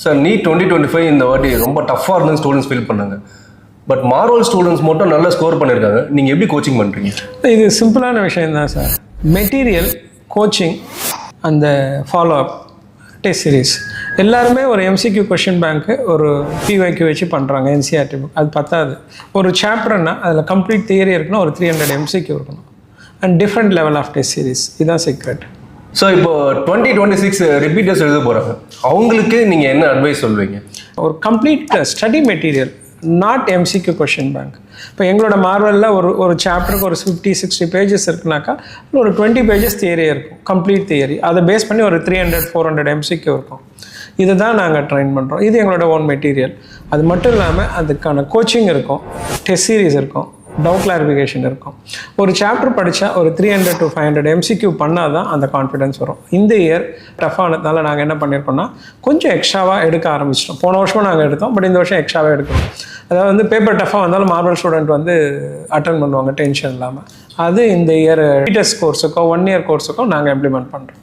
Sir NEET 2025 இந்த வாட்டி ரொம்ப டஃப்பாக இருந்து ஸ்டூடெண்ட்ஸ் ஃபீல் பண்ணாங்க. பட் மார்வல் ஸ்டூடெண்ட்ஸ் மட்டும் நல்லா ஸ்கோர் பண்ணியிருக்காங்க. நீங்கள் எப்படி கோச்சிங் பண்ணுறீங்க? இது சிம்பிளான விஷயம் தான் சார். மெட்டீரியல், கோச்சிங், அந்த ஃபாலோ அப், டெஸ்ட் சீரீஸ் எல்லாருமே ஒரு எம்சிக்யூ கொஷின் பேங்க்கு ஒரு பிஒய்க்கு வச்சு பண்ணுறாங்க. என்சிஆர்டி புக் அது பத்தாது. ஒரு சாப்டர்னா அதில் கம்ப்ளீட் தியரி இருக்குன்னா ஒரு 300 எம்சிக்யூ இருக்கணும். And different level of test series. இதுதான் சீக்ரெட். ஸோ இப்போ 2026 ரிப்பீட்டர்ஸ் எழுத போகிறாங்க, அவங்களுக்கு நீங்கள் என்ன அட்வைஸ் சொல்வீங்க? ஒரு complete study material, not MCQ question bank. இப்போ எங்களோட மார்வலில் ஒரு சாப்டருக்கு ஒரு 50-60 பேஜஸ் இருக்குனாக்கா ஒரு 20 பேஜஸ் தியரி இருக்கும், கம்ப்ளீட் தியரி. அதை பேஸ் பண்ணி ஒரு 300-400 எம்சிக்யூ இருக்கும். இதை தான் நாங்கள் ட்ரெயின் பண்ணுறோம். இது எங்களோட ஓன் மெட்டீரியல். அது மட்டும் இல்லாமல் அதுக்கான கோச்சிங் இருக்கும், டெஸ்ட் சீரீஸ் இருக்கும், டவுட் கிளாரிஃபிகேஷன் இருக்கும். ஒரு சாப்டர் படித்தா ஒரு 300-500 எம்சிக்யூ பண்ணால் தான் அந்த கான்ஃபிடன்ஸ் வரும். இந்த இயர் டஃப்பானதுனால நாங்கள் என்ன பண்ணியிருக்கோம்னா கொஞ்சம் எக்ஸ்ட்ராவாக எடுக்க ஆரம்பிச்சிட்டோம். போன வருஷமும் நாங்கள் எடுத்தோம், பட் இந்த வருஷம் எக்ஸ்ட்ராவாக எடுக்கிறோம். அதாவது வந்து பேப்பர் டஃப்பாக வந்தாலும் மார்வல் ஸ்டூடெண்ட் வந்து அட்டன் பண்ணுவாங்க டென்ஷன் இல்லாமல். அது இந்த இயர் டீச்சர்ஸ் கோர்ஸுக்கோ 1 இயர் கோர்ஸுக்கோ நாங்கள் இம்ப்ளிமெண்ட் பண்ணுறோம்.